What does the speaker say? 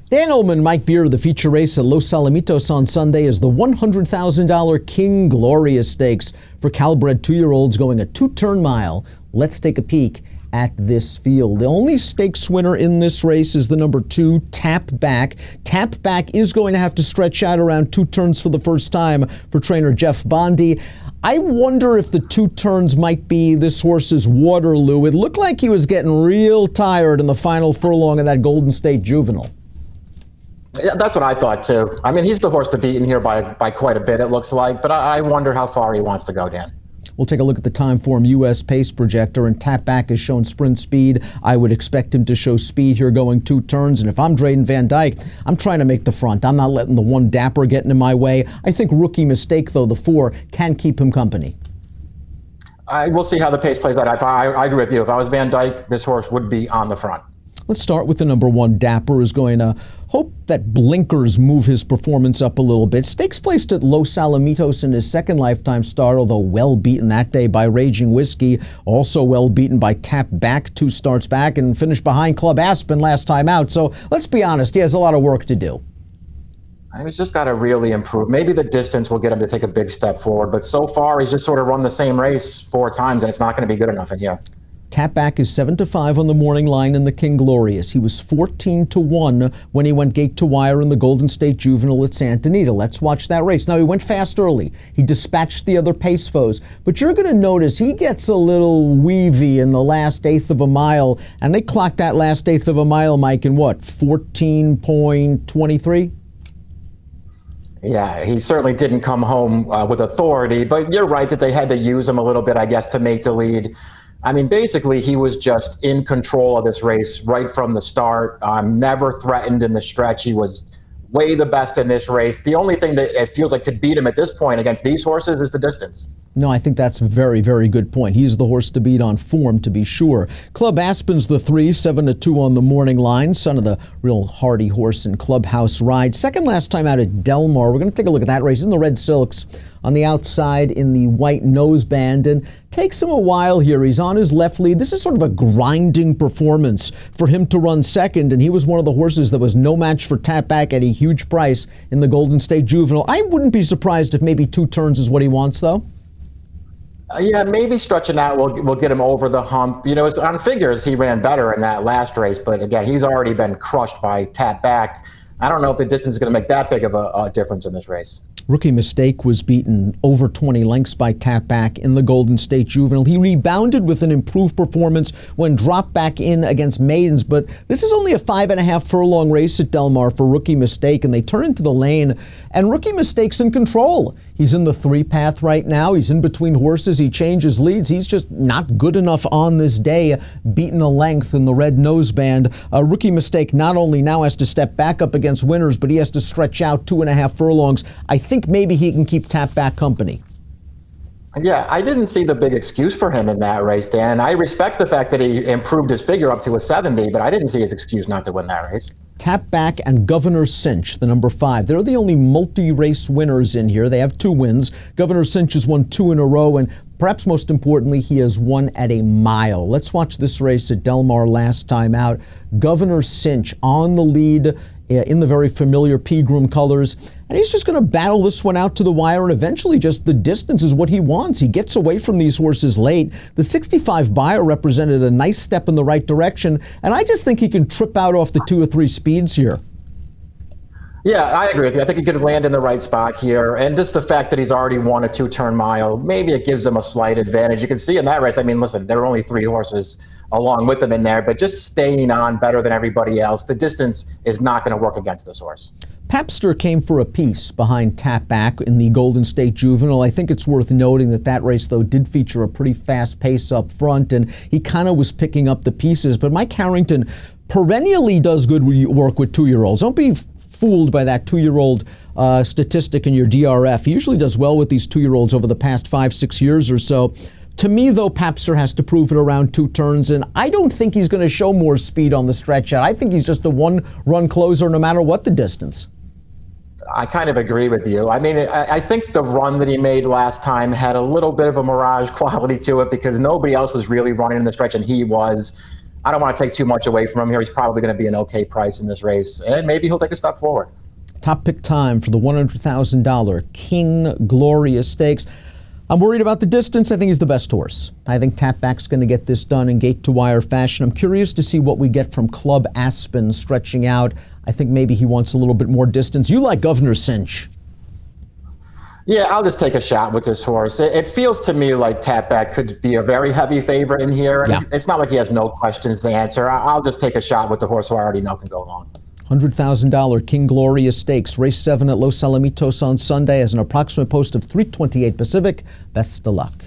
Dan Illman, Mike Beer, the feature race at Los Alamitos on Sunday is the $100,000 King Glorious Stakes for Calbred 2-year-olds going a 2-turn mile. Let's take a peek at this field. The only stakes winner in this race is the number 2, Tap Back. Tap Back is going to have to stretch out around 2 turns for the first time for trainer Jeff Bondi. I wonder if the 2 turns might be this horse's Waterloo. It looked like he was getting real tired in the final furlong of that Golden State Juvenile. Yeah, that's what I thought too. I mean, he's the horse to beat in here by quite a bit, it looks like, but I wonder how far he wants to go, Dan. We'll take a look at the Timeform US pace projector, and Tap Back has shown sprint speed. I would expect him to show speed here going 2 turns, and if I'm Drayden Van Dyke, I'm trying to make the front. I'm not letting the 1 Dapper get in my way. I think Rookie Mistake, though, the 4, can keep him company. We'll see how the pace plays out. I agree with you. If I was Van Dyke, this horse would be on the front. Let's start with the number 1, Dapper, who's going to hope that blinkers move his performance up a little bit. Stakes placed at Los Alamitos in his second lifetime start, although well beaten that day by Raging Whiskey. Also well beaten by Tap Back 2 starts back, and finished behind Club Aspen last time out. So let's be honest, he has a lot of work to do. He's just got to really improve. Maybe the distance will get him to take a big step forward, but so far he's just sort of run the same race 4 times, and it's not going to be good enough in here. Tap Back is 7-5 on the morning line in the King Glorious. He was 14-1 when he went gate to wire in the Golden State Juvenile at Santa Anita. Let's watch that race. Now, he went fast early. He dispatched the other pace foes, but you're going to notice he gets a little weavy in the last 1/8 of a mile, and they clocked that last 1/8 of a mile, Mike, in what, 14.23? Yeah, he certainly didn't come home with authority, but you're right that they had to use him a little bit, I guess, to make the lead. I mean, basically, he was just in control of this race right from the start, never threatened in the stretch. He was way the best in this race. The only thing that it feels like could beat him at this point against these horses is the distance. No, I think that's a very, very good point. He's the horse to beat on form, to be sure. Club Aspen's the 3, 7-2 on the morning line. Son of the real hardy horse in Clubhouse Ride. Second last time out at Del Mar. We're going to take a look at that race in the red silks. On the outside in the white noseband, and takes him a while here. He's on his left lead. This is sort of a grinding performance for him to run second, and he was one of the horses that was no match for Tap Back at a huge price in the Golden State Juvenile. I wouldn't be surprised if maybe 2 turns is what he wants, though. Yeah, maybe stretching out will get him over the hump. You know, on figures, he ran better in that last race, but again, he's already been crushed by Tap Back. I don't know if the distance is going to make that big of a difference in this race. Rookie Mistake was beaten over 20 lengths by Tap Back in the Golden State Juvenile. He rebounded with an improved performance when dropped back in against Maidens, but this is only a 5.5 furlong race at Del Mar for Rookie Mistake, and they turn into the lane, and Rookie Mistake's in control. He's in the 3 path right now. He's in between horses. He changes leads. He's just not good enough on this day, beaten a length in the red noseband. Rookie Mistake not only now has to step back up against winners, but he has to stretch out 2.5 furlongs. I think maybe he can keep Tap Back company. Yeah, I didn't see the big excuse for him in that race, Dan. I respect the fact that he improved his figure up to a 70, but I didn't see his excuse not to win that race. Tap Back and Governor Cinch, the number 5. They're the only multi-race winners in here. They have 2 wins. Governor Cinch has won 2 in a row, and perhaps most importantly, he has won at a mile. Let's watch this race at Del Mar last time out. Governor Cinch on the lead in the very familiar Pegram colors, and he's just going to battle this one out to the wire, and eventually just the distance is what he wants. He gets away from these horses late. The 65 buyer represented a nice step in the right direction, and I just think he can trip out off the 2 or 3 speeds here. Yeah, I agree with you. I think he could land in the right spot here. And just the fact that he's already won a 2-turn mile, maybe it gives him a slight advantage. You can see in that race, I mean, listen, there were only 3 horses along with him in there, but just staying on better than everybody else, the distance is not going to work against this horse. Papster came for a piece behind Tap Back in the Golden State Juvenile. I think it's worth noting that that race, though, did feature a pretty fast pace up front, and he kind of was picking up the pieces. But Mike Harrington perennially does good work with 2-year-olds. Don't be fooled by that 2-year-old statistic in your DRF. He usually does well with these 2-year-olds over the past 5-6 years or so. To me, though, Papster has to prove it around 2 turns, and I don't think he's going to show more speed on the stretch out. I think he's just a 1-run closer no matter what the distance. I kind of agree with you. I mean, I think the run that he made last time had a little bit of a mirage quality to it because nobody else was really running in the stretch, and he was. I don't want to take too much away from him here. He's probably going to be an okay price in this race, and maybe he'll take a step forward. Top pick time for the $100,000 King Gloria Stakes. I'm worried about the distance. I think he's the best horse. I think Tapback's going to get this done in gate-to-wire fashion. I'm curious to see what we get from Club Aspen stretching out. I think maybe he wants a little bit more distance. You like Governor Cinch. Yeah, I'll just take a shot with this horse. It feels to me like Tapback could be a very heavy favorite in here. Yeah. It's not like he has no questions to answer. I'll just take a shot with the horse who I already know can go long. $100,000 King Gloria Stakes, race 7 at Los Alamitos on Sunday, as an approximate post of 3:28 Pacific. Best of luck.